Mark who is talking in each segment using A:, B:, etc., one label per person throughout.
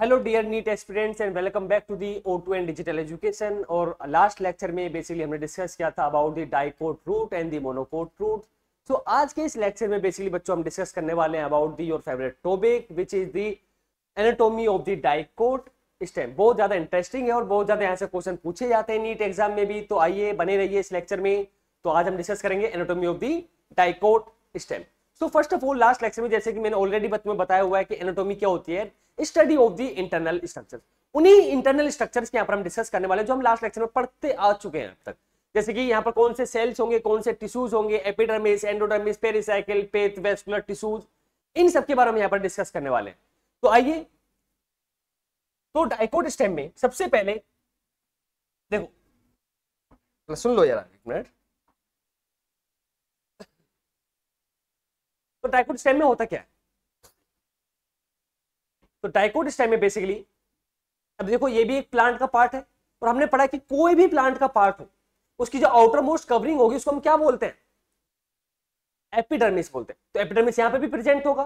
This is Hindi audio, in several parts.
A: Hello dear NEET aspirants and welcome back to the O2 and digital education. और लास्ट लेक्चर में बेसिकली हमने डिस्कस किया था about the dicot root and the monocot root. So आज के इस लेक्चर में बेसिकली बच्चों हम डिस्कस करने वाले हैं about the your favourite topic which is the anatomy of the dicot stem. बहुत ज्यादा इंटरेस्टिंग है और बहुत ज्यादा यहाँ से क्वेश्चन पूछे जाते हैं नीट एग्जाम में भी, तो आइए बने रहिए इस लेक्चर में। तो आज हम डिस्कस करेंगे anatomy of the dicot stem. So first of all last lecture में जैसे कि मैंने ऑलरेडी तुम्हें बताया हुआ है कि एनाटॉमी क्या होती है, study of the internal structure. उन्हीं इंटरनल स्ट्रक्चर्स के यहाँ पर हम डिस्कस करने वाले हैं जो हम लास्ट लेक्चर में पढ़ते आ चुके हैं अब तक। जैसे कि यहाँ पर कौन से सेल्स होंगे, कौन से टिश्यूज होंगे, एपिडर्मिस, एंडोडर्मिस, पेरिसाइकिल, पेट, वेस्कुलर टिश्यूज, इन सब के बारे में यहाँ पर डिस्कस करने वाले हैं। तो आइए, तो डाइकोट स्टेम में सबसे पहले देखो, सुन लो जरा एक मिनट। तो डाइकोट स्टेम में होता क्या है? तो डाइकोट स्टेम में बेसिकली, अब देखो ये भी एक प्लांट का पार्ट है और हमने पढ़ा कि कोई भी प्लांट का पार्ट हो उसकी जो आउटर मोस्ट कवरिंग होगी उसको हम क्या बोलते हैं? एपिडर्मिस बोलते हैं। तो एपिडर्मिस यहां पे भी प्रेजेंट होगा,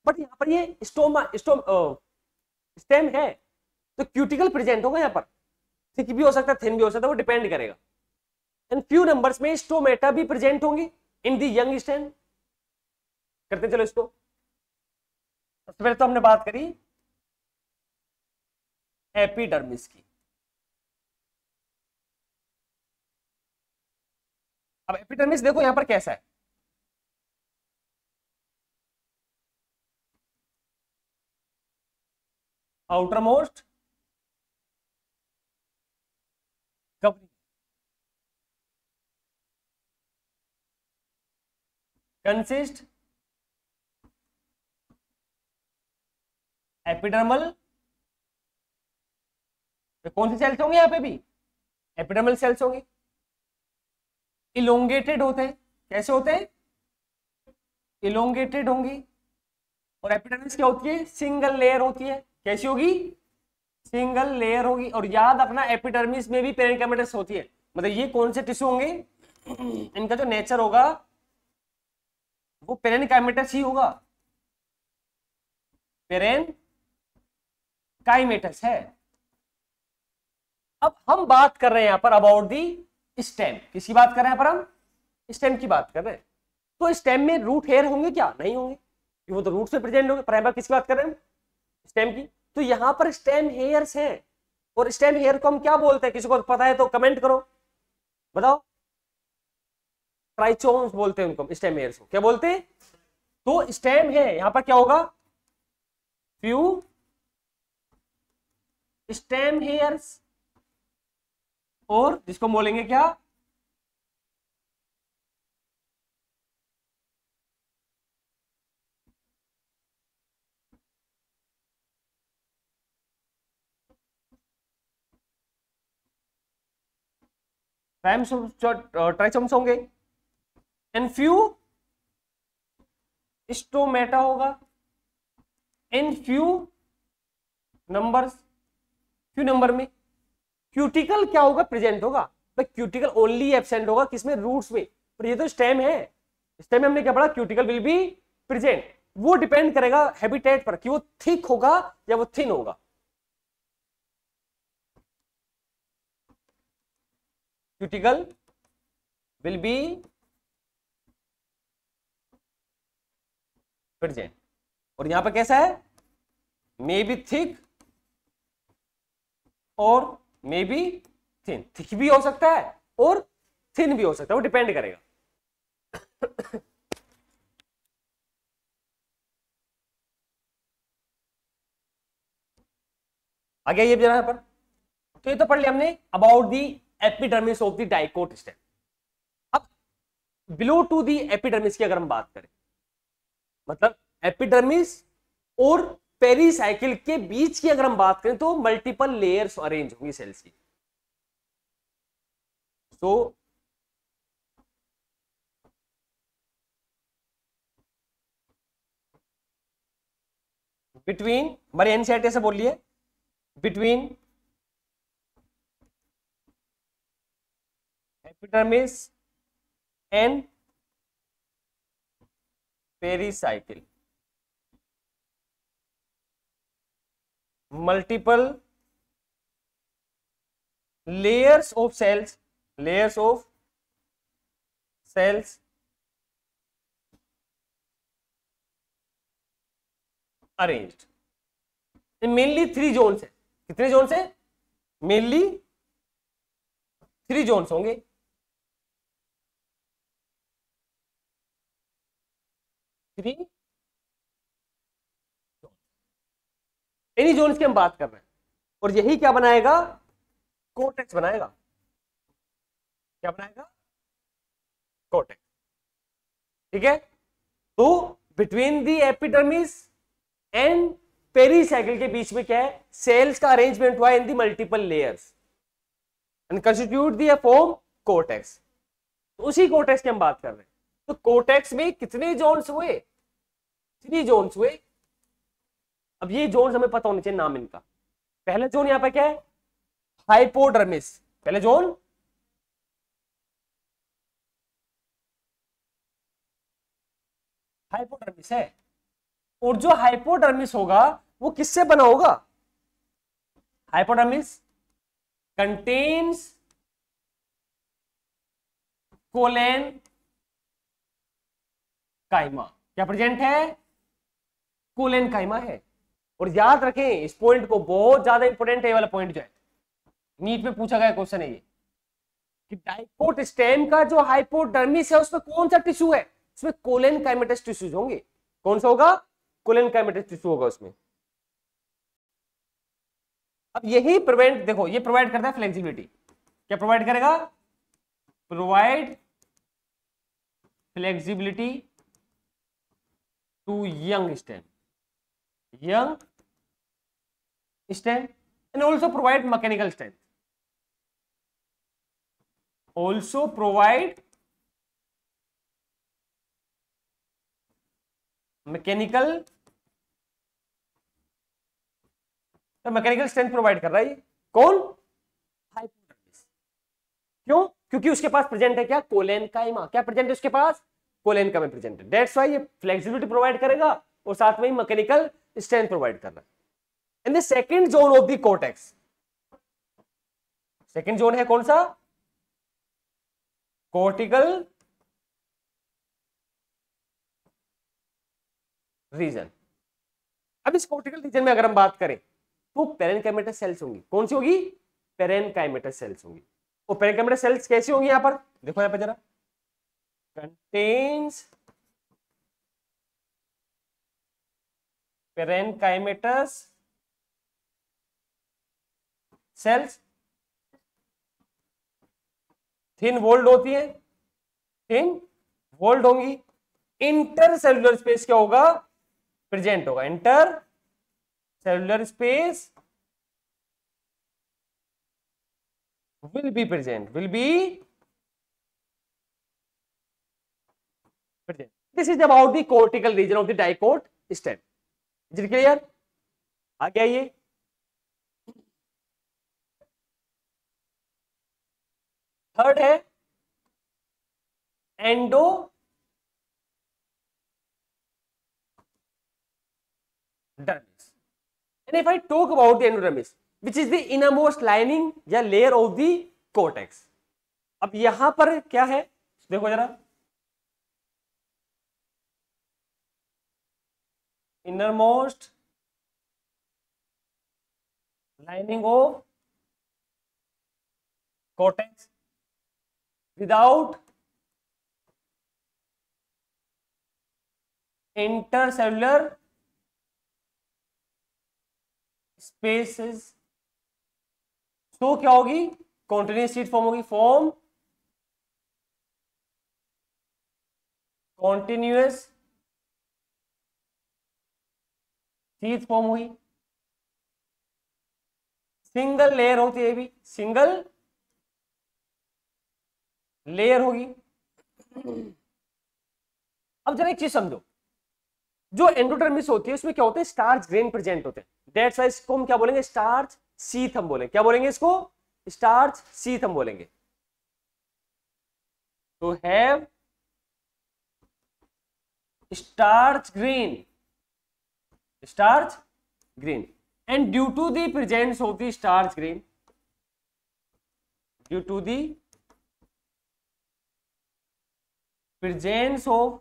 A: बट यहां पर ये स्टेम है तो क्यूटिकल प्रेजेंट होगा। यहां पर थिक भी हो सकता है, थिन भी हो सकता है, वो डिपेंड करेगा। एंड फ्यू नंबर्स में स्टोमेटा भी प्रेजेंट होंगी इन दी यंग स्टेम। करते चलो इसको। सबसे पहले तो हमने बात करी एपिडर्मिस की। अब एपिडर्मिस देखो यहां पर कैसा है, outer most covering consist epidermal. तो कौन से सेल्स होंगे? यहां पे भी एपिडर्मल सेल्स होंगे। इलोंगेटेड होते हैं। कैसे होते हैं? इलोंगेटेड होंगी। और एपिडर्मिस क्या होती है? सिंगल लेयर होती है। कैसी होगी? सिंगल लेयर होगी। और याद रखना एपिडर्मिस में भी पेरेन्काइमेटस होती है। मतलब ये कौन से टिश्यू होंगे, इनका जो नेचर होगा वो पेरेन्काइमेटस ही होगा। पेरेन्काइमेटस है। अब हम बात कर रहे हैं यहां पर अबाउट दी स्टेम। किसकी बात कर रहे हैं यहाँ पर? हम स्टेम की बात कर रहे हैं। तो स्टेम में रूट हेयर होंगे क्या? नहीं होंगे, वो तो रूट से प्रेजेंट होंगे। पर यहाँ किसकी बात कर रहे हैं? स्टेम की। तो यहां पर स्टेम हेयर्स हैं। और स्टेम हेयर को हम क्या बोलते हैं? किसी को पता है तो कमेंट करो, बताओ। ट्राइचोम्स बोलते हैं उनको, स्टेम हेयर्स को क्या बोलते हैं? तो स्टेम है, यहां पर क्या होगा? फ्यू स्टेम हेयर्स, और जिसको बोलेंगे क्या? ट्राइसोम्स होंगे। एंड फ्यू स्टोमेटा होगा। In few numbers, few number में क्यूटिकल क्या होगा? प्रेजेंट होगा। तो क्यूटिकल ओनली एब्सेंट होगा किसमें? रूट्स में। पर ये तो स्टेम है, स्टेम में हमने क्या पढ़ा? Cuticle will be present. वो डिपेंड करेगा हैबिटेट पर कि वो थिक होगा या वो थिन होगा। Cuticle will be present. और यहां पर कैसा है? मे बी थिक और मे बी थिन। थिक भी हो सकता है और थिन भी हो सकता है, वो डिपेंड करेगा। आगे ये यहां पर, तो ये तो पढ़ लिया हमने about the epidermis of the dicot stem. अब बिलो टू दी एपिडर्मिस की अगर हम बात करें, मतलब एपिडर्मिस और पेरिसाइकिल के बीच की अगर हम बात करें तो मल्टीपल लेयर्स अरेंज होंगी सेल्स की। तो बिटवीन, हमारी एनसीईआरटी से बोलिए, between epidermis and pericycle multiple layers of cells arranged in mainly 3 zones है। कितने जोन्स है? मेनली 3 जोन्स होंगे। इन्हीं जोन्स की हम बात कर रहे हैं और यही क्या बनाएगा? कोर्टेक्स बनाएगा। क्या बनाएगा? कोर्टेक्स। ठीक है, तो between the epidermis and pericycle के बीच में क्या है? सेल्स का अरेंजमेंट हुआ in the multiple layers and constitute the form cortex. उसी कोर्टेक्स की हम बात कर रहे हैं। तो कोर्टेक्स में कितने जोन्स हुए? 3 जोन्स हुए। अब ये जोन्स हमें पता होने चाहिए, नाम इनका। पहला जोन यहां पे क्या है? हाइपोडर्मिस। पहले जोन हाइपोडर्मिस है, और जो हाइपोडर्मिस होगा वो किससे बना होगा? हाइपोडर्मिस कंटेन्स कोलेन काइमा। क्या प्रेजेंट है? कोलेन काइमा है। और याद रखें इस पॉइंट को, बहुत ज्यादा इंपॉर्टेंट है ये वाला पॉइंट जो है, नीट में पूछा गया क्वेश्चन है ये, कि डाइकोट स्टेम का जो हाइपोडर्मिस है उसमें कौन सा टिश्यू है? उसमें कोलेन काइमेटस टिश्यूज होंगे। कौन सा होगा? कोलेन काइमेटस टिश्यू होगा उसमें। अब यही प्रोवाइड, देखो ये प्रोवाइड करता है फ्लेक्सिबिलिटी। क्या प्रोवाइड करेगा? Provide flexibility to young stem and also provide mechanical strength. Also provide mechanical strength provide कर रहा है ये कौन? हाइपोडर्मिस। क्यों? क्योंकि उसके पास प्रेजेंट है क्या? कोलेन काइमा। क्या प्रेजेंट है उसके पास? कोलेन काइमा प्रेजेंट है। दैट्स व्हाई ये फ्लेक्सिबिलिटी प्रोवाइड करेगा और साथ में ही मैकेनिकल स्ट्रेंथ प्रोवाइड कर रहा है। In the second zone of the cortex, second zone है कौन सा? Cortical region. अब इस कोर्टिकल रीजन में अगर हम बात करें तो पेरेनकाइमेटस सेल्स होंगी। कौन सी होगी? पेरेनकाइमेटस सेल्स होंगी। और पेरेनकाइमेटस सेल्स कैसी होंगी? यहां पर देखो, यहां पर जरा, contains parenchymatous cells, thin walled होती है, थिन वॉल्ड होंगी। इंटरसेलुलर स्पेस क्या होगा? प्रेजेंट होगा। Intercellular space will be present, this is about the cortical region of the dicot stem. Is it clear? आगे आइए, थर्ड है endodermis. And if I talk about the endodermis, which is the innermost lining या layer of the cortex, अब यहां पर क्या है? देखो जरा, innermost lining of cortex without intercellular spaces, तो क्या होगी? कॉन्टिन्यूस शीट फॉर्म होगी। फॉर्म कॉन्टिन्यूस शीट फॉर्म हुई। सिंगल लेयर होती है, भी सिंगल लेयर होगी। अब जरा एक चीज समझो, जो एंडोडर्मिस होती है उसमें क्या होते हैं? स्टार्च ग्रेन प्रेजेंट होते हैं। दैट्स व्हाई इसको हम क्या बोलेंगे? स्टार्च सीथ हम बोलेंगे। क्या बोलेंगे इसको? स्टार्च सीथ हम बोलेंगे। तो have starch grain and due to the presence of the starch grain, due to the presence of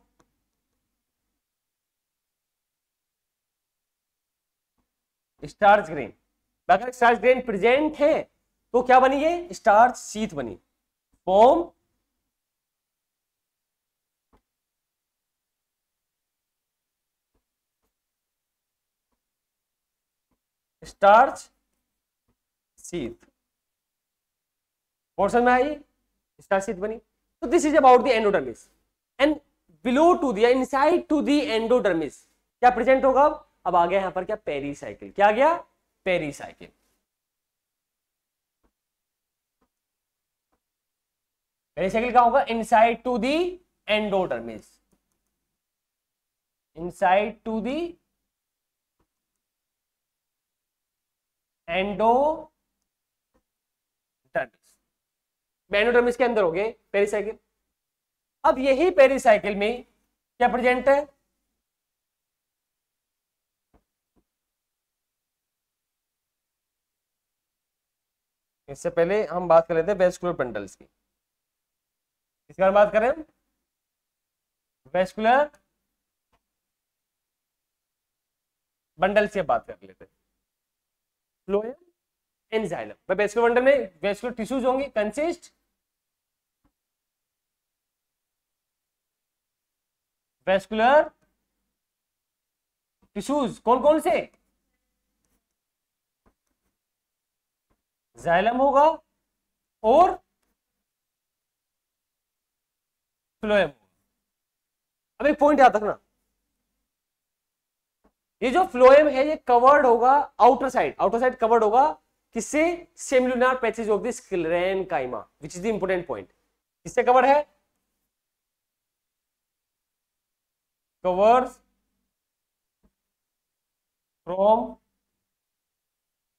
A: starch grain, अगर स्टार्च ग्रेन प्रेजेंट है तो क्या बनी है, स्टार्च शीट बनी, फॉर्म स्टार्च शीट, पोर्शन में आई स्टार्च शीट बनी। तो this is about the endodermis and below to the inside to the endodermis क्या प्रेजेंट होगा, अब आ गया यहां पर क्या, पेरीसाइकिल, क्या आ गया, पेरीसाइकिल। पेरीसाइकिल क्या होगा, inside to the endodermis, inside to the endodermis, endodermis के अंदर हो गए पेरीसाइकिल। अब यही पेरीसाइकिल में क्या प्रेजेंट है, इससे पहले हम बात कर लेते हैं वेस्कुलर बंडल्स की, इसके बारे में बात करें, वेस्कुलर बंडल से बात कर लेते हैं, phloem and xylem. Vascular bundle में वेस्कुलर टिश्यूज होंगे, कंसिस्ट वेस्कुलर टिश्यूज कौन कौन से, जाइलम होगा और फ्लोएम होगा। अब एक पॉइंट याद रखना, ये जो फ्लोएम है ये कवर्ड होगा आउटर साइड कवर्ड होगा किससे, semilunar patches of the sclerenchyma, which is the important point, किससे कवर्ड है, covers from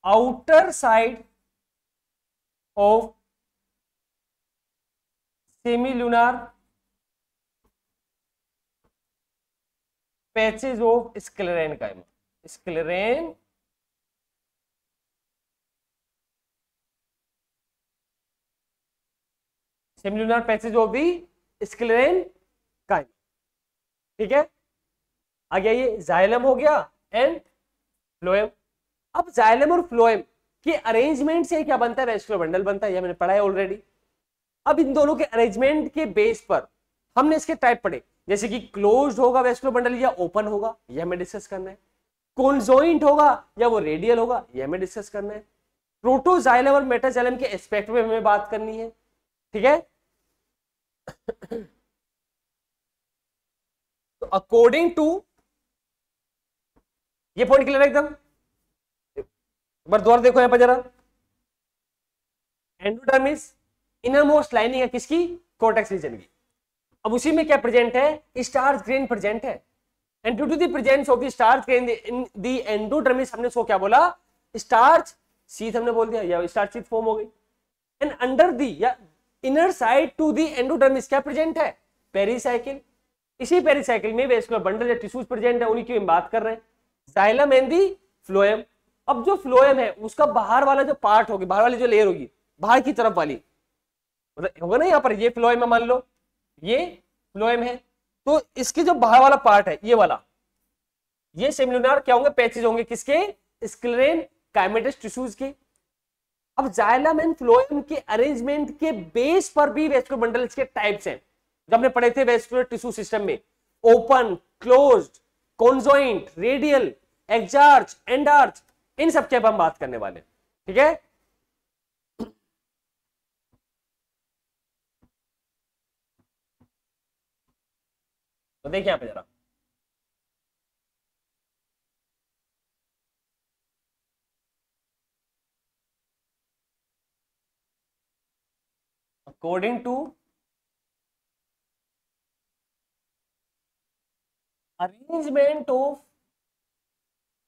A: outer side of semilunar patches of sclerenchyma, scleren semilunar patches of the sclerenchyma, ठीक है। आ गया ये जाइलम हो गया एंड फ्लोएम। अब जाइलम और फ्लोएम के अरेंजमेंट से क्या बनता है, वेस्कुलर बंडल बनता है, यह मैंने पढ़ा है ऑलरेडी। अब इन दोनों के अरेंजमेंट के बेस पर हमने इसके टाइप पढ़े, जैसे कि क्लोज्ड होगा वेस्कुलर बंडल या ओपन होगा, यह हमें डिस्कस करना है, कॉन्जॉइंट होगा या वो रेडियल होगा, यह हमें डिस्कस करना है, प्रोटोजाइलम और मेटाजाइलम के एस्पेक्ट में हमें बात करनी है, ठीक है। तो अकॉर्डिंग टू, ये पॉइंट क्लियर है एकदम, एक बार दोबारा देखो यहां पर जरा, एंडोडर्मिस इनर मोस्ट लाइनिंग है किसकी, कोर्टेक्स रीजन की। अब उसी में क्या प्रेजेंट है, स्टार्च ग्रेन प्रेजेंट है, and due to the presence of the starch grain in the endodermis, हमने इसको क्या बोला, स्टार्च शीथ हमने बोल दिया, या स्टार्च शीथ फॉर्म हो गई। एंड अंडर दी या inner side to the endodermis क्या प्रेजेंट है, पेरीसाइकिल। इसी पेरीसाइकिल में वेस्कुलर बंडल या टिश्यूज प्रेजेंट है, उन्हीं की हम बात कर रहे हैं, जाइलम एंड दी फ्लोएम। अब जो फ्लोएम है उसका बाहर वाला जो पार्ट होगी, बाहर वाली जो लेयर होगी, बाहर की तरफ वाली, मतलब होगा ना, यहाँ पर ये फ्लोएम है, मान लो ये फ्लोएम है, तो इसके जो बाहर वाला पार्ट है ये वाला, ये सेमिलुनार क्या होंगे, पैचेज होंगे किसके, स्क्लेरेनकाइमेटस टिश्यूज के। अब जाइलम एंड फ्लोएम के अरेंजमेंट के बेस पर भी वेस्कुलर बंडल्स के टाइप्स हैं, जो हमने पढ़े थे वेस्कुलर टिश्यू सिस्टम में, open, closed, conjoint, radial, exarch, endarch, इन सब के अब हम बात करने वाले, ठीक है। तो देखिए यहां पे जरा, according to arrangement of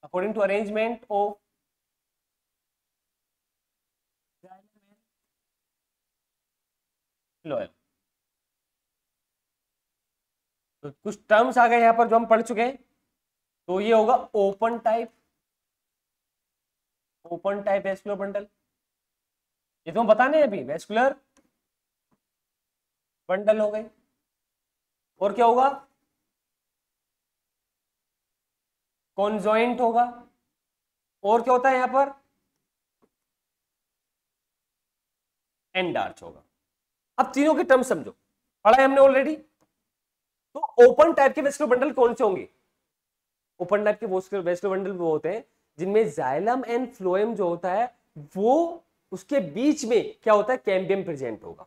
A: according to arrangement of phloem, तो कुछ टर्म्स आ गए यहां पर जो हम पढ़ चुके हैं, तो ये होगा open type, open type vascular bundle, ये तो हम बताने हैं अभी, वेस्कुलर बंडल हो गए। और क्या होगा, कॉन्जॉइंट होगा। और क्या होता है यहां पर, एंड आर्च होगा। अब तीनों के टर्म समझो, पढ़ा है हमने ऑलरेडी। तो ओपन टाइप के वेस्कुलर बंडल कौन से होंगे, ओपन टाइप के वेस्कुलर बंडल वो होते हैं जिनमें जाइलम एंड फ्लोएम जो होता है वो उसके बीच में क्या होता है, कैम्बियम प्रेजेंट होगा।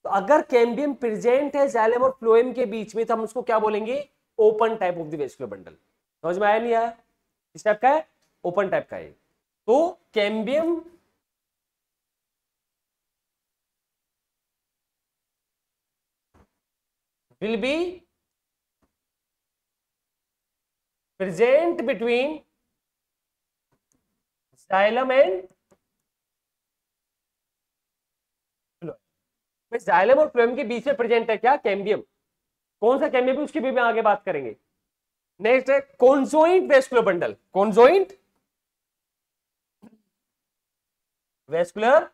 A: तो अगर कैम्बियम प्रेजेंट है जाइलम और फ्लोएम के बीच में तो हम उसको क्या बोलेंगे, open type of the vascular bundle. समझ में आया नहीं आया, किस टाइप का है, ओपन टाइप का है। तो cambium will be present between xylem and phloem। xylem और phloem के बीच में प्रेजेंट है क्या, कैम्बियम। कौन सा कैम्बियम है उसकी भी आगे बात करेंगे। नेक्स्ट है conjoint vascular bundle, conjoint vascular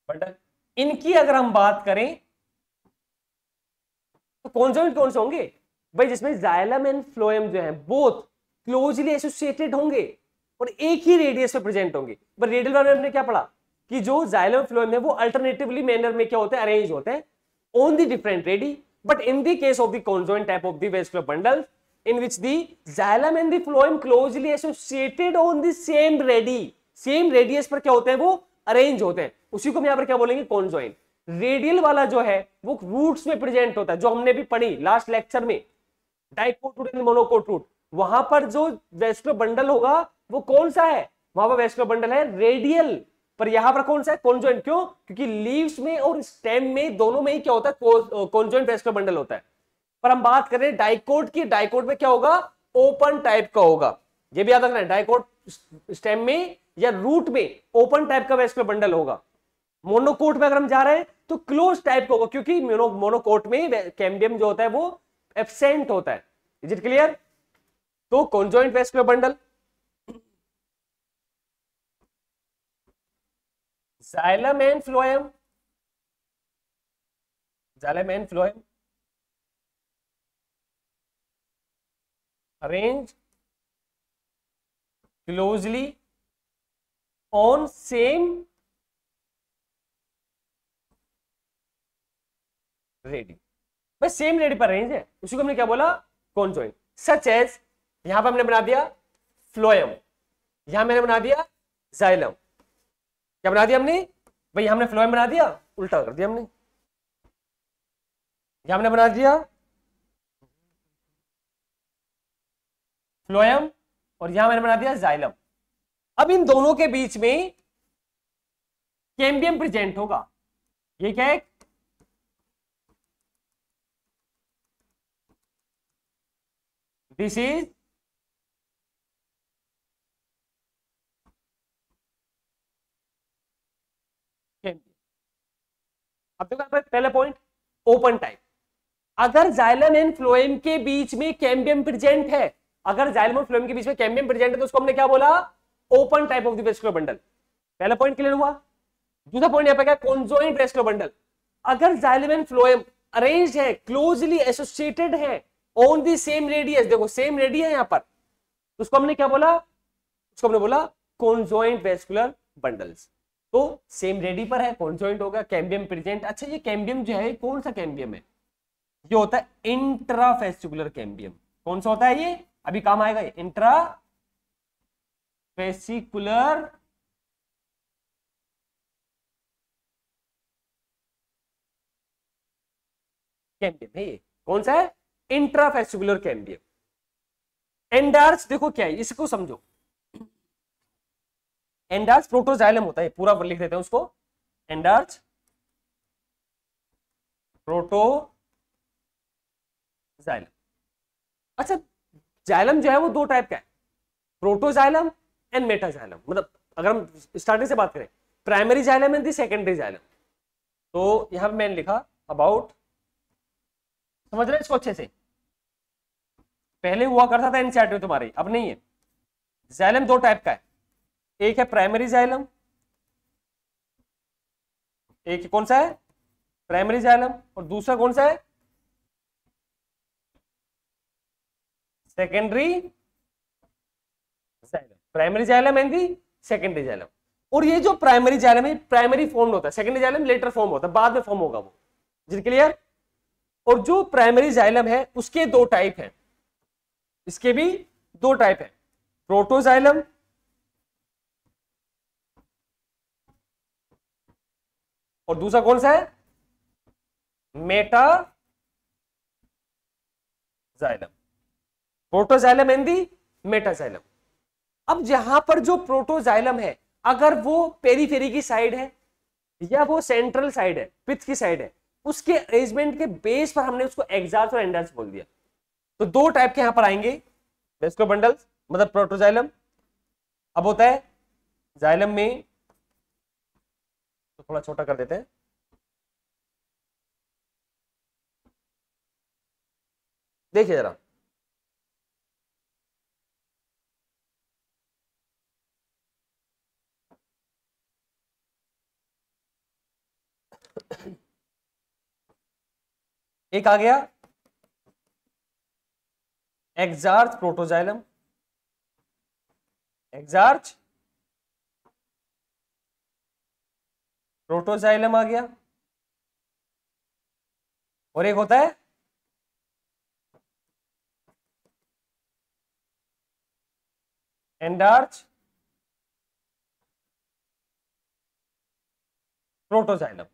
A: bundle. इनकी अगर हम बात करें तो कॉन्जॉइंट कौन से होंगे भाई, जिसमें जाइलम एंड फ्लोएम जो है बोथ क्लोजली एसोसिएटेड होंगे और एक ही रेडियस पे प्रेजेंट होंगे। पर रेडियल वाले में हमने क्या पढ़ा कि जो जाइलम फ्लोएम है वो अल्टरनेटिवली मैनर में क्या होते हैं, अरेंज होते हैं on the different ready. But in the case of the conjoint type of the vascular bundle in which the xylem and the phloem closely associated on the same ready, same radius पर क्या होते हैं, वो अरेंज होते हैं, उसी को हम यहां पर क्या बोलेंगे, कॉन्जॉइंट। रेडियल वाला जो है वो रूट्स में प्रेजेंट होता है, जो हमने भी पढ़ी लास्ट लेक्चर में, dicot root and monocot root. वहां पर जो वेस्कुलर बंडल होगा वो कौन सा है, वहां पर वेस्कुलर बंडल है रेडियल। पर यहां पर कौन सा है, कॉन्जॉइंट। क्यों, क्योंकि लीव्स में और स्टेम में दोनों में ही क्या होता है, कॉन्जॉइंट वेस्कुलर बंडल होता है। पर हम बात कर रहे हैं डाइकोट की, डाइकोट में क्या होगा, ओपन टाइप का होगा। ये भी याद रखना है, डाइकोट स्टेम में या रूट में ओपन टाइप का वेस्कुलर बंडल होगा। मोनोकोट में अगर हम जा रहे हैं तो क्लोज टाइप का होगा, क्योंकि मोनोकोट में कैम्बियम जो होता है वो एब्सेंट होता है। Is it clear. तो conjoint vascular bundle, xylem and phloem, xylem and phloem arranged closely on same radii. भाई सेम रेडी पर रेंज है, उसी को हमने क्या बोला, कॉन्जॉइंट। सच एज यहां पर हमने बना दिया फ्लोएम, यहां मैंने बना दिया जाइलम। क्या बना दिया हमने भाई, हमने फ्लोएम बना दिया, उल्टा कर दिया हमने, यहां हमने बना दिया फ्लोएम और यहां मैंने बना दिया जाइलम। अब इन दोनों के बीच में कैम्बियम प्रेजेंट होगा। ये क्या है, दिस इज कैम्बियम। अब देखो पहला पॉइंट, ओपन टाइप। अगर जाइलम एंड फ्लोएम के बीच में कैम्बियम प्रेजेंट है, अगर जाइलम और फ्लोएम के बीच में कैम्बियम प्रेजेंट है तो उसको हमने क्या बोला, open type of the vascular bundle. पहला पॉइंट क्लियर हुआ। दूसरा पॉइंट यहां पे क्या, कॉन्जॉइंट वेस्कुलर बंडल। अगर जाइलम एंड फ्लोएम अरेंज्ड है, क्लोजली एसोसिएटेड है ऑन द सेम रेडियस, देखो सेम रेडियस है यहां पर, तो उसको हमने क्या बोला, उसको हमने बोला कॉन्जॉइंट वेस्कुलर बंडल्स। तो सेम रेडी पर है, कॉन्जॉइंट होगा, कैम्बियम प्रेजेंट। अच्छा ये कैम्बियम जो है कौन सा कैम्बियम है, ये होता है इंट्राफेसिकुलर कैम्बियम। कौन सा होता है ये, अभी काम आएगा, इंट्रा फेसिकुलर कैम्बियम है ये। कौन सा है, इंट्राफेसिकुलर कैम्बियम। एंडार्च देखो क्या है, इसको समझो। एंडार्च प्रोटोजाइलम होता है, पूरा लिख देते हैं उसको, एंडार्च प्रोटोजाइलम। अच्छा जाइलम जो है वो दो टाइप का है, प्रोटोजाइलम एंड मेटाजाइलम। मतलब अगर हम स्टार्टिंग से बात करें, primary xylem and the secondary xylem. तो यहां पे मैंने लिखा अबाउट, समझ रहे हैं इसको अच्छे से, पहले हुआ करता था एनसीईआरटी में तुम्हारे, अब नहीं है। जाइलम दो टाइप का है, एक है प्राइमरी जाइलम, एक कौन सा है, प्राइमरी जाइलम, और दूसरा कौन सा है, secondary xylem. Primary xylem and the secondary xylem. और ये जो प्राइमरी जाइलम है प्राइमरी फॉर्म होता है, सेकेंडरी जाइलम लेटर फॉर्म होता है, बाद में फॉर्म होगा वो, जी क्लियर। और जो प्राइमरी जाइलम है उसके दो टाइप है, इसके भी दो टाइप है, प्रोटोजाइलम और दूसरा कौन सा है, metaxylem. Protoxylem and the metaxylem. अब जहां पर जो प्रोटोजाइलम है अगर वो पेरीफेरी की साइड है या वो सेंट्रल साइड है, पिथ की साइड है, उसके अरेंजमेंट के बेस पर हमने उसको एक्सार्स और एंडार्स बोल दिया। तो दो टाइप के यहां पर आएंगे वेस्कुलर बंडल्स, मतलब प्रोटोजाइलम। अब होता है जाइलम में, तो थोड़ा छोटा कर देते हैं, देखिए जरा, एक आ गया एक्सार्च प्रोटोजाइलम, एक्सार्च प्रोटोजाइलम आ गया, और एक होता है एंडार्च प्रोटोजाइलम।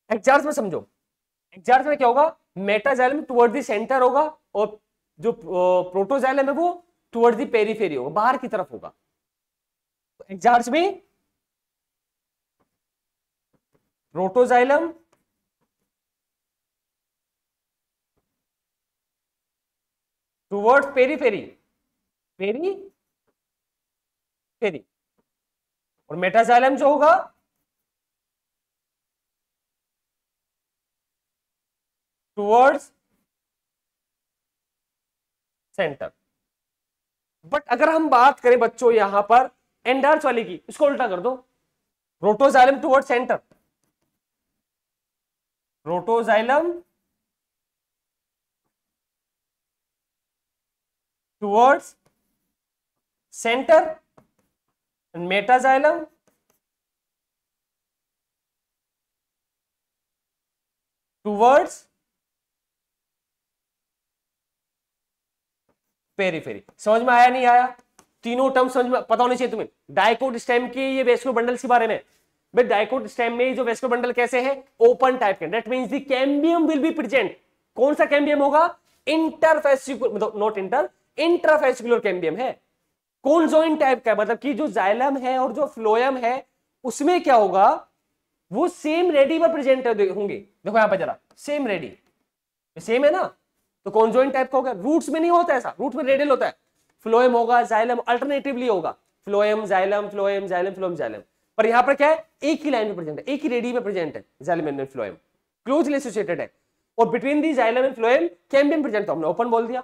A: एक्सार्च में समझो, एक्सार्च में क्या होगा, मेटाजाइलम टुवर्ड द सेंटर होगा और जो प्रोटोजाइलम है वो टुवर्ड द पेरीफेरी होगा, बाहर की तरफ होगा। तो एक्सार्च में प्रोटोजाइलम टुवर्ड्स पेरीफेरी, पेरीफेरी, और मेटाजाइलम जो होगा टुवर्ड्स सेंटर। बट अगर हम बात करें बच्चों यहां पर एंडार्च वाले की, इसको उल्टा कर दो, protoxylem towards centre, protoxylem towards centre, metaxylem towards periphery. समझ में आया नहीं आया, तीनों टर्म समझ में पता होने चाहिए तुम्हें। डाइकोट स्टेम के ये वेस्कुलर बंडल्स के बारे में, भाई डाइकोट स्टेम में जो वेस्कुलर बंडल कैसे है, ओपन टाइप के, that means the cambium will be present. कौन सा कैम्बियम होगा, इंटरफेसिकुलर, मतलब नॉट इंटर, इंट्राफेसिकुलर कैम्बियम है। कॉन्जॉइन टाइप का, मतलब कि जो जाइलम है और जो फ्लोएम है उसमें क्या होगा, वो सेम रेडी पर प्रेजेंट होंगे। देखो यहां पर जरा, सेम रेडी, सेम है ना, तो कॉन्जॉइंट टाइप का होगा। रूट्स में नहीं होता ऐसा, रूट्स में रेडियल होता है। फ्लोएम होगा, जाइलम अल्टरनेटिवली होगा, phloem xylem, phloem xylem, phloem xylem. पर यहां पर क्या है, एक ही लाइन में प्रेजेंट है, एक ही रेडी में प्रेजेंट है, xylem and phloem closely associated है। और between the xylem and phloem cambium present, तो हमने ओपन बोल दिया।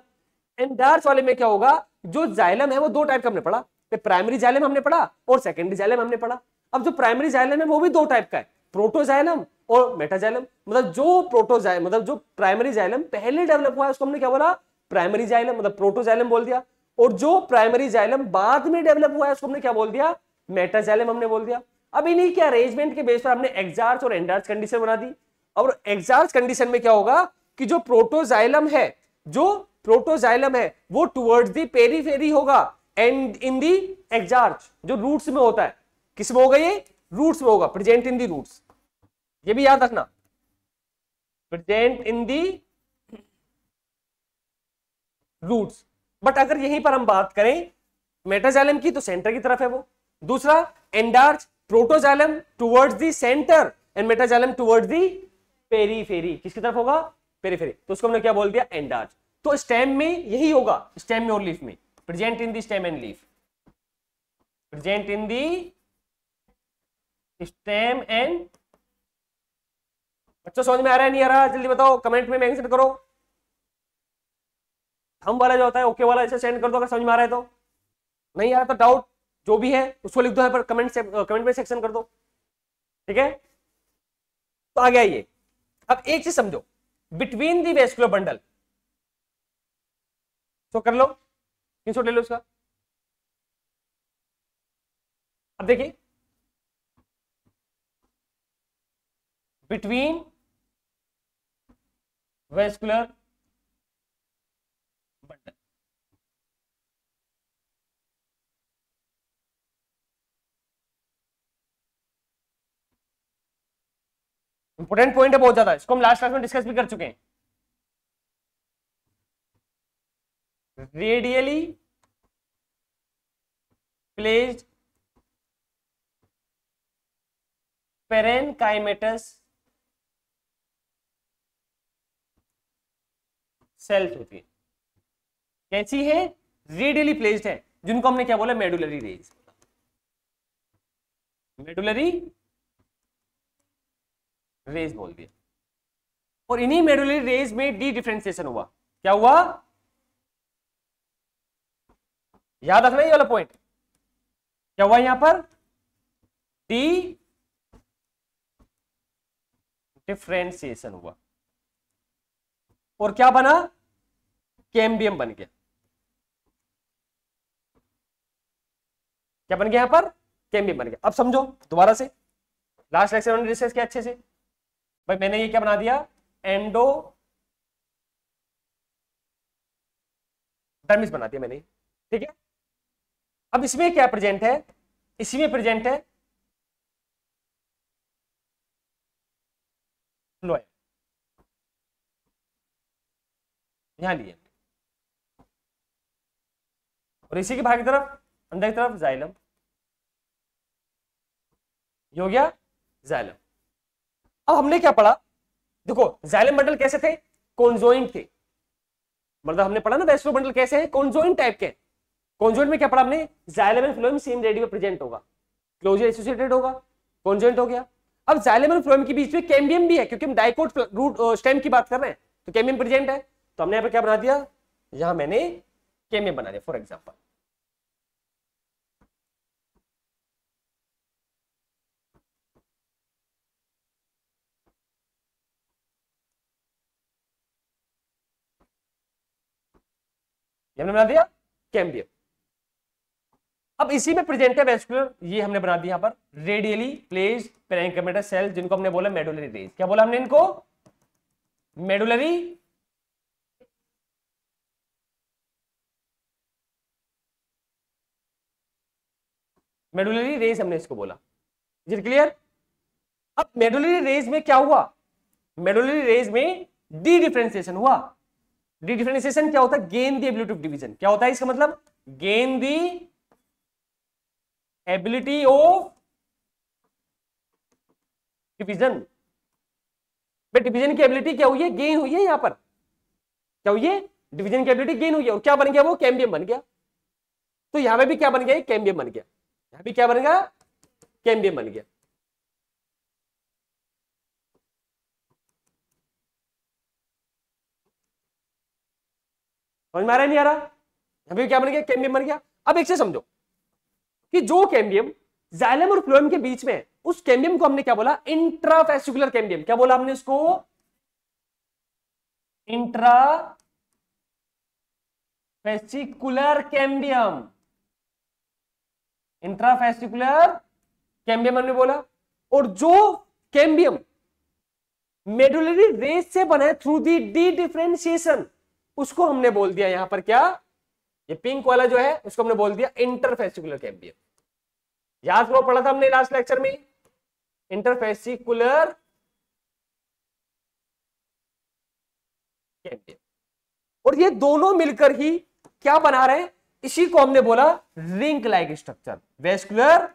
A: एंडार्च वाले में क्या होगा, जो जाइलम है वो दो टाइप का हमने पढ़ा, प्राइमरी जाइलम हमने पढ़ा और सेकेंडरी जाइलम हमने पढ़ा। अब जो प्राइमरी जाइलम है वो भी दो टाइप का है, प्रोटोजाइलम और मेटाजाइलम। मतलब जो प्रोटोजाइलम, मतलब जो प्राइमरी जाइलम पहले डेवलप हुआ है उसको हमने क्या बोला, प्राइमरी जाइलम, मतलब प्रोटोजाइलम बोल दिया। और जो प्राइमरी जाइलम बाद में डेवलप हुआ है उसको हमने क्या बोल दिया, मेटाजाइलम हमने बोल दिया। अब इन्हीं के अरेंजमेंट के बेस पर हमने एक्सार्च और एंडार्च कंडीशन बना दी। और एक्सार्च कंडीशन में क्या होगा कि जो प्रोटोजाइलम है, जो प्रोटोजाइलम है वो टुवर्ड्स द पेरीफेरी होगा एंड इन दी एक्सार्च जो रूट्स में होता है। किस में होगा ये, रूट्स में होगा, प्रेजेंट इन दी रूट्स, ये भी याद रखना, present in the roots. But अगर यहीं पर हम बात करें मेटाजाइलम की तो सेंटर की तरफ है वो। दूसरा endarch, protoxylem towards the centre and metaxylem towards the periphery, किसकी तरफ होगा, पेरीफेरी, तो उसको हमने क्या बोल दिया, एंडार्च। तो स्टेम में यही होगा, स्टेम में और लीफ में, present in the stem and leaf, present in the stem and. बच्चों समझ में आ रहा है नहीं आ रहा, जल्दी बताओ, कमेंट में मेंशन करो। थंब वाला जो होता है ओके वाला, ऐसे सेंड कर दो अगर समझ में आ रहा है तो। नहीं आ रहा तो डाउट जो भी है उसको लिख दो यहाँ पर, कमेंट में सेक्शन कर दो, ठीक है। तो आ गया ये। अब एक चीज समझो, बिटवीन दी वेस्कुलर बंडल, तो कर लो, स्क्रीनशॉट ले लो इसका। अब देखिए, between vascular bundle, important point है बहुत ज्यादा, इसको हम लास्ट क्लास में डिस्कस भी कर चुके हैं। रेडियली प्लेस्ड पेरेनकाइमेटस सेल्स होती है। कैसी है? रेडियली प्लेस्ड है, जिनको हमने क्या बोला, मेडुलरी रेज। मेडुलरी रेज बोल दिया। और इन्हीं मेडुलरी रेज में डी डिफरेंशिएशन हुआ। क्या हुआ? याद रखना ये वाला पॉइंट। क्या हुआ यहां पर? डी डिफरेंशिएशन हुआ और क्या बना? कैम्बियम बन गया। क्या बन गया यहां पर? कैम्बियम बन गया। अब समझो दोबारा से, लास्ट लेक्चर में डिस्कस किया अच्छे से। भाई मैंने ये क्या बना दिया? एंडोडर्मिस बना दिया मैंने, ठीक है। अब इसमें क्या प्रेजेंट है? इसमें प्रेजेंट है फ्लोएम, यहां लिए, और इसी के बाहर की तरफ, अंदर की तरफ जाइलम। ये हो गया जाइलम। अब हमने क्या पढ़ा? देखो जाइलम बंडल कैसे थे? कॉन्जॉइंट थे। मतलब हमने पढ़ा ना वेस्कुलर बंडल कैसे है? कॉन्जॉइंट टाइप के। कॉन्जॉइंट में क्या पढ़ा हमने? Xylem and phloem same radio present होगा, क्लोजर एसोसिएटेड होगा, कॉन्जॉइंट हो गया। अब जाइलम एंड फ्लोएम के बीच में कैम्बियम भी है, क्योंकि हम डाइकोट रूट स्टेम की बात कर रहे हैं, तो कैम्बियम प्रेजेंट है। तो हमने यहाँ पे क्या बना दिया? यहां मैंने कैम्बियम बना दिया फॉर एग्जाम्पल। हमने बना दिया कैम्बियम। अब इसी में प्रेजेंट है वेस्कुलर, ये हमने बना दिया यहां पर रेडियली प्लेस्ड पेरेन्काइमेटस सेल, जिनको हमने बोला मेडुलरी रेज। क्या बोला हमने इनको? मेडुलरी मेडुलरी रेज हमने इसको बोला। Is it clear? अब मेडुलरी रेज में क्या हुआ? मेडुलरी रेज में डी डिफरेंशिएशन हुआ। डी डिफरेंशिएशन क्या होता है? Gain the ability of division. क्या होता है इसका मतलब? Gain the ability of division. Division की एबिलिटी क्या हुई है? गेन हुई है। यहां पर क्या हुई है? डिवीजन की एबिलिटी गेन हुई है, और क्या बन गया? वो कैम्बियम बन गया। तो यहां पे भी क्या बन गया? कैम्बियम बन गया। यहां भी क्या बन गया? कैम्बियम बन गया। समझ में आ रहा है नहीं आ रहा? यहां पे क्या बन गया? कैम्बियम बन गया। अब एक चीज समझो कि जो कैम्बियम जाइलम और फ्लोएम के बीच में है, उस कैम्बियम को हमने क्या बोला? Intrafascicular cambium. क्या बोला हमने उसको? Intrafascicular cambium. इंट्राफेसिकुलर कैम्बियम हमने बोला। और जो कैम्बियम मेडुलरी रेज से बना है थ्रू दी डी डिफरेंशिएशन, उसको हमने बोल दिया यहां पर क्या? ये पिंक वाला जो है उसको हमने बोल दिया इंटरफेसिकुलर कैम्बियम। याद करो, पढ़ा था हमने लास्ट लेक्चर में इंटरफेसिकुलर कैम्बियम। और ये दोनों मिलकर ही क्या बना रहे हैं? इसी को हमने बोला ring like structure, vascular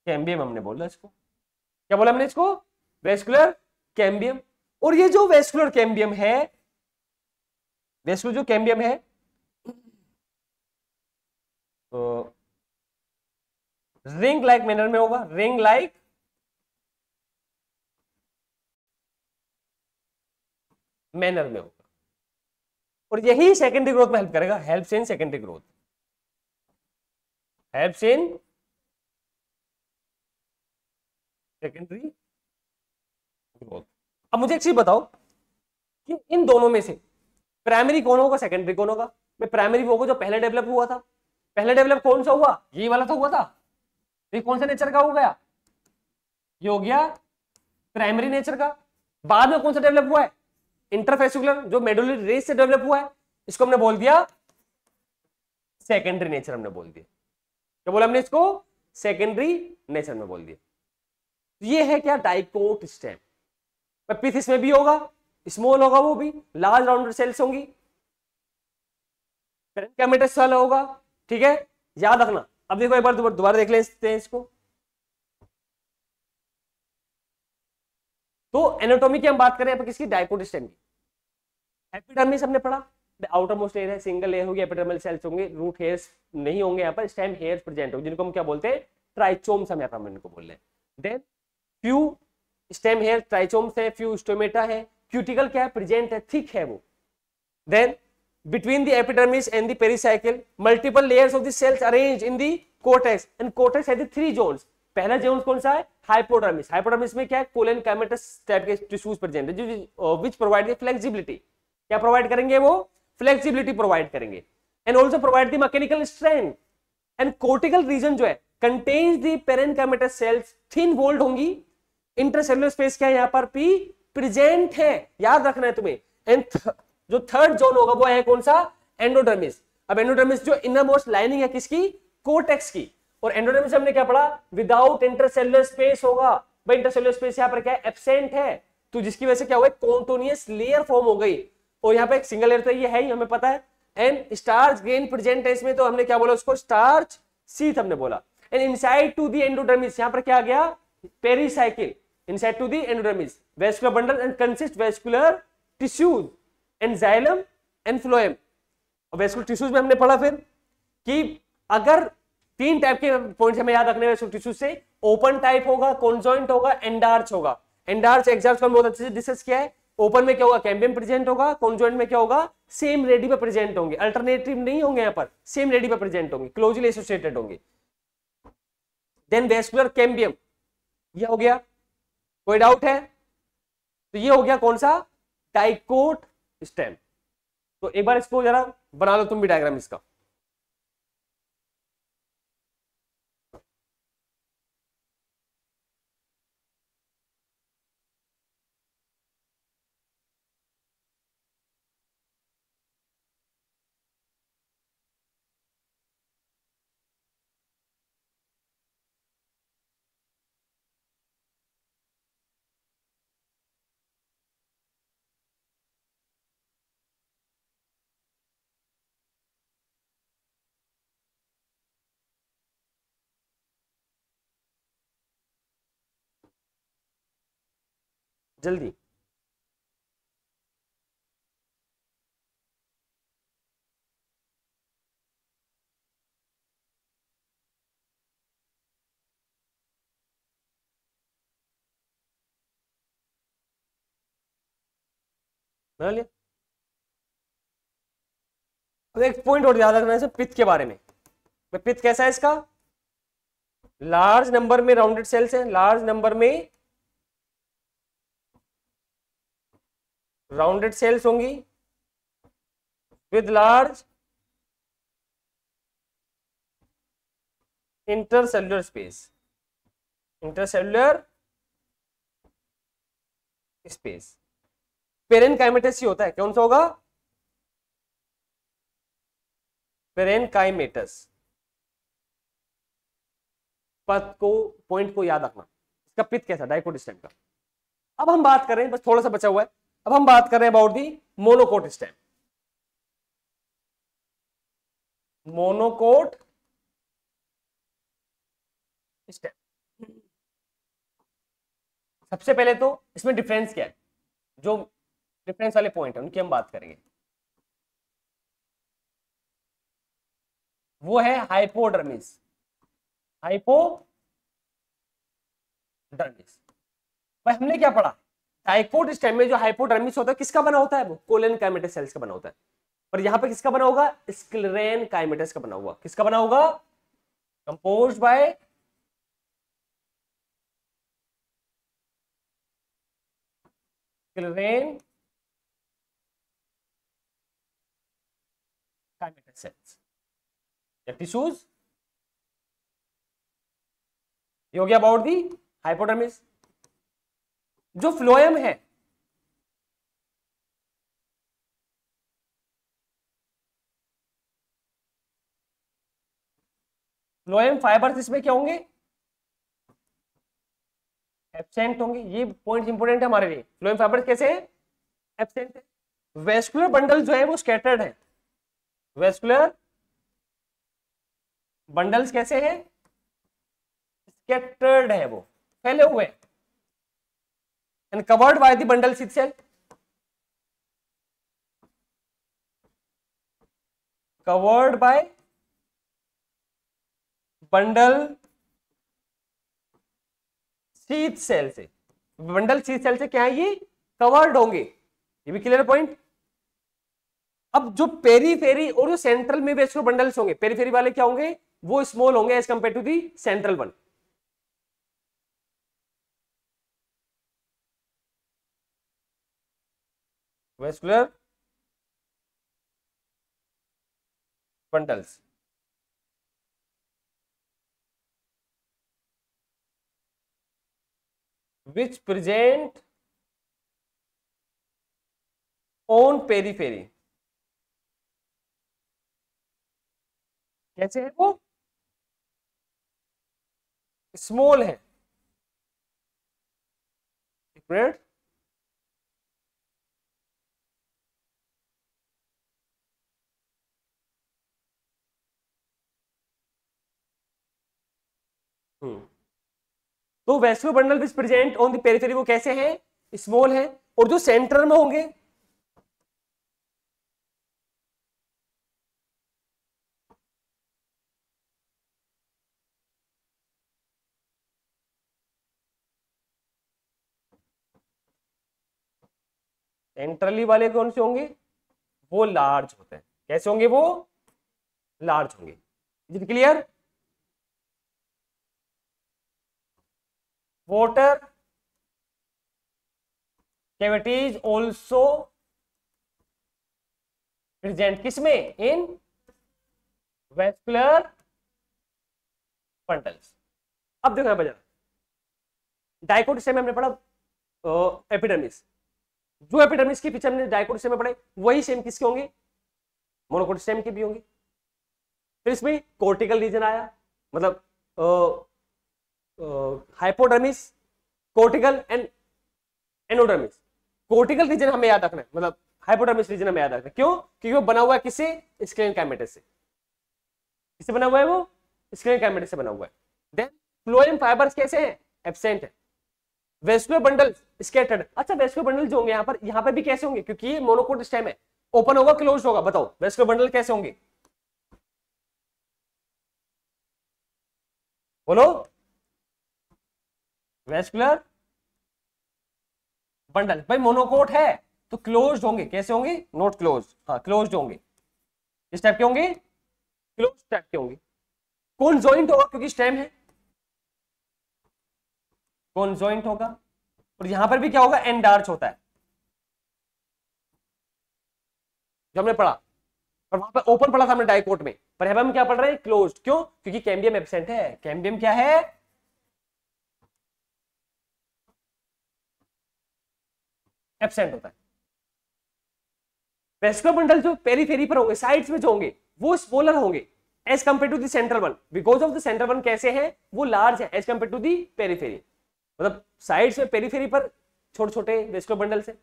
A: cambium हमने बोला इसको। क्या बोला हमने इसको? Vascular cambium. और ये जो वेस्कुलर कैम्बियम है, वेस्कुलर जो कैम्बियम है, तो रिंग लाइक मैनर में होगा, रिंग लाइक मैनर में होगा, और यही सेकेंडरी ग्रोथ में हेल्प करेगा, helps in secondary growth, helps in secondary growth. अब मुझे एक चीज बताओ कि इन दोनों में से प्राइमरी कौन होगा, सेकेंडरी कौन होगा? मैं प्राइमरी वो होगा जो पहले डेवलप हुआ था। पहले डेवलप कौन सा हुआ? ये वाला तो हुआ था। ये कौन सा नेचर का हो गया? ये हो गया प्राइमरी नेचर का। बाद में कौन सा डेवलप हुआ है? इंटरफेसिकुलर, जो मेडुलरी रेस से डेवलप हुआ है, इसको हमने बोल दिया सेकेंडरी नेचर। हमने बोल दिया, क्या बोला हमने इसको? सेकेंडरी नेचर में बोल दिया। ये है क्या? Dicot stem. पिथ इसमें भी होगा, स्मॉल होगा, वो भी लार्ज राउंडेड सेल्स होंगी, पेरेन्काइमेटस वाला होगा, ठीक है, याद रखना। अब देखो एक बार दोबारा देख लेते हैं इसको। तो एनाटॉमी की हम बात करें किसकी? डाइकोट स्टेम की। एपिडर्मिस हमने पढ़ा, आउटर मोस्ट लेयर है, सिंगल लेयर होगी, एपिडर्मल सेल्स होंगे, रूट हेयर्स नहीं होंगे, यहाँ पर स्टेम हेयर्स प्रेजेंट होंगे, जिनको हम क्या बोलते हैं? ट्राइचोम्स, हम यहाँ पर इनको बोल रहे हैं। देन फ्यू स्टेम हेयर ट्राइचोम्स है, फ्यू स्टोमेटा है, क्यूटिकल क्या है? प्रेजेंट है, थिक है वो। Then between the epidermis and the pericycle multiple layers of the cells arranged in the cortex, and cortex has the three zones। पहला जोन कौन सा है? हाइपोडर्मिस। हाइपोडर्मिस में क्या है? कोलन काइमेटस टाइप के टिश्यूज प्रेजेंट है, विच प्रोवाइड द फ्लेक्सिबिलिटी। क्या प्रोवाइड करेंगे वो? फ्लेक्सिबिलिटी प्रोवाइड करेंगे, and also provide the mechanical strength. And cortical region जो है contains the parenchymatous cells, thin walled होंगी, इंटरसेलुलर स्पेस क्या है यहाँ पर? पी प्रेजेंट है, याद रखना है तुम्हें। एंड जो थर्ड जोन होगा वो है कौन सा? एंडोडर्मिस। अब एंडोडर्मिस जो इनर मोस्ट लाइनिंग है किसकी? कोर्टेक्स की। और एंडोडर्मिस हमने क्या पढ़ा? विदाउट इंटरसेलुलर स्पेस होगा। भाई इंटरसेलुलर स्पेस यहाँ पर क्या है? एब्सेंट है, तो जिसकी वजह से क्या हुआ? कॉन्टिन्यूअस लेयर फॉर्म हो गई, और यहाँ पे एक सिंगल लेयर तो ये है ही, हमें पता है। एंड स्टार्च ग्रेन प्रेजेंट है इसमें, तो हमने क्या बोला उसको? स्टार्च शीथ हमने बोला। And inside to the endodermis यहाँ पर क्या आ गया? Pericycle inside to the endodermis, vascular bundle and consist vascular tissues and xylem and phloem. और वेस्कुलर टिश्यूज में हमने पढ़ा फिर कि अगर तीन टाइप के पॉइंट्स हमें याद रखने वेस्कुलर टिश्यूज से, ओपन टाइप होगा, कॉन्जॉइंट होगा, एंडार्च होगा। एंडार्च एग्जाम्स को बहुत अच्छे से डिस्कस किया है। ओपन में क्या होगा? कैम्बियम प्रेजेंट होगा, कॉन्जॉइंट में क्या होगा? सेम रेडी पे प्रेजेंट होंगे, अल्टरनेटिव नहीं होंगे, यहाँ पर सेम रेडी पे प्रेजेंट होंगे, क्लोजली एसोसिएटेड होंगे। देन वेस्कुलर कैम्बियम, ये हो गया, कोई डाउट है? तो ये हो गया कौन सा? Dicot stem. तो एक बार इसको जरा बना लो तुम भी डायग्राम इसका। जल्दी बना लिया। अब एक पॉइंट और याद रखना है पित्त के बारे में। पित्त कैसा है इसका? लार्ज नंबर में राउंडेड सेल्स है, लार्ज नंबर में राउंडेड सेल्स होंगी with large intercellular space, intercellular space. Parenchymatous ही होता है, कौन सा होगा? पेरेन्काइमेटस। पद को, पॉइंट को याद रखना। इसका पित्त कैसा? डाइकोट स्टेम का। अब हम बात करें, बस थोड़ा सा बचा हुआ है, अब हम बात कर रहे हैं about the monocot stem. Monocot stem, सबसे पहले तो इसमें डिफरेंस क्या है? जो डिफरेंस वाले पॉइंट है उनकी हम बात करेंगे। वो है हाइपोडर्मिस, हाइपोडर्मिस। भाई हमने क्या पढ़ा? डाइकोट स्टेम में जो हाइपोडर्मिस होता है किसका बना होता है, वो कोलन काइमेटस सेल्स का बना होता है। पर यहां पे किसका बना होगा, स्क्लेरेन काइमेटस का बना हुआ। किसका बना होगा, कंपोज्ड बाय स्क्लेरेन काइमेटस सेल्स या टिश्यूज। ये हो गया अबाउट दी हाइपोडर्मिस। जो फ्लोएम है, फ्लोएम फाइबर्स इसमें क्या होंगे, एब्सेंट होंगे। ये पॉइंट इंपोर्टेंट है हमारे लिए। फ्लोएम फाइबर्स कैसे है, एब्सेंट है। वेस्कुलर बंडल जो है वो स्कैटर्ड है। वेस्कुलर बंडल्स कैसे हैं, स्कैटर्ड है, वो फैले हुए हैं। And covered by the bundles itself, covered by bundle sheath cell से। बंडल शीथ सेल से क्या है, ये कवर्ड होंगे। ये भी क्लियर पॉइंट। अब जो पेरीफेरी और जो सेंट्रल में वेस्कुलर बंडल्स होंगे, पेरीफेरी वाले क्या होंगे, वो स्मॉल होंगे as compare to the central one. Vascular bundles which present on periphery, कैसे है वो, स्मॉल है। तो vascular bundle which present on the periphery वो कैसे हैं, स्मॉल है। और जो सेंटर में होंगे, सेंट्रली वाले कौन से होंगे, वो लार्ज होते हैं। कैसे होंगे, वो लार्ज होंगे। Is it clear. water cavities also present किसमें, इन वेस्कुलर बंडल्स। अब देखो यहां पर डाइकोट स्टेम में हमने पढ़ा एपिडर्मिस। जो एपिडर्मिस के पीछे हमने डाइकोट स्टेम में पढ़े, वही सेम किसके होंगे, मोनोकोट स्टेम के भी होंगे। फिर इसमें कोर्टिकल रीजन आया, मतलब hypodermis, cortical and endodermis. Cortical region हमें याद रखना है, मतलब हाइपोडर्मिस रीजन हमें याद रखना है। क्यों, क्योंकि वो बना हुआ है किससे, स्क्लेरन काइमेटस से। किससे बना हुआ है, वो स्क्लेरन काइमेटस से बना हुआ है। देन फ्लोएम फाइबर्स कैसे हैं, एब्सेंट है। Vascular bundle scattered. अच्छा, वेस्कुलर बंडल जो होंगे यहाँ पर भी कैसे होंगे, क्योंकि ये मोनोकोट स्टेम है, ओपन होगा क्लोज होगा। बताओ वेस्कुलर बंडल कैसे होंगे, बोलो। वेस्कुलर बंडल भाई मोनोकोट है तो क्लोज्ड होंगे। कैसे होंगे, नॉट क्लोज, हाँ क्लोज्ड होंगे। किस टाइप के होंगे, क्लोज टाइप के होंगे। कॉन्जॉइंट होगा क्योंकि स्टेम है, कॉन्जॉइंट होगा। और यहां पर भी क्या होगा, एंडार्च होता है, जो हमने पढ़ा। और वहां पर ओपन पढ़ा था हमने डाइकोट में, पर हम क्या पढ़ रहे हैं, क्लोज्ड। क्यों, क्योंकि कैम्बियम एब्सेंट है। कैम्बियम क्या है, एब्सेंट होता है। वेस्कुलर बंडल जो पेरीफेरी पर होंगे, साइड्स में जो होंगे, वो स्मॉलर होंगे as compare to the central one, because of the central one कैसे है, वो लार्ज है as compare to the periphery. मतलब साइड्स में पेरीफेरी पर छोटे छोटे वेस्कुलर बंडल से,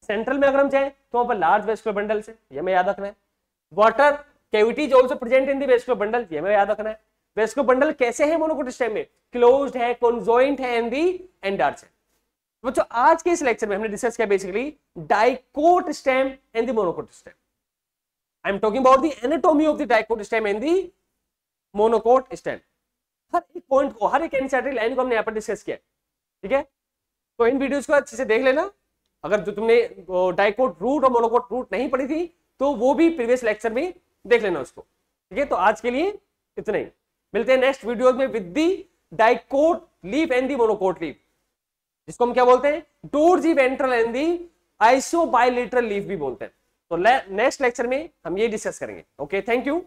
A: सेंट्रल में अगर हम जाए तो वहां पर लार्ज वेस्कुलर बंडल से, ये हमें याद रखना है। Water cavities also present in the vascular bundle, ये हमें याद रखना है। वेस्कुलर बंडल कैसे है मोनोकोट स्टेम में, क्लोज्ड है, कॉन्जॉइंट है एंड दी एंडार्च है। बच्चों आज के इस लेक्चर में हमने डिस्कस किया basically dicot stem and the monocot stem. I am talking about the anatomy of the dicot stem and the monocot stem. हर एक पॉइंट को, हर एक एनसीईआरटी लाइन को हमने यहां पर डिस्कस किया, ठीक है। तो इन वीडियोस को अच्छे से देख लेना, अगर जो तुमने डाइकोट रूट और मोनोकोट रूट नहीं पढ़ी थी तो वो भी प्रीवियस लेक्चर में देख लेना उसको। ठीक है, तो आज के लिए इतना ही। मिलते हैं नेक्स्ट वीडियो में with the dicot leaf and the monocot leaf, जिसको हम क्या बोलते हैं, Dorji ventral and the आइसोबाइलेटरल leaf भी बोलते हैं। तो नेक्स्ट लेक्चर में हम ये डिस्कस करेंगे। Okay, thank you.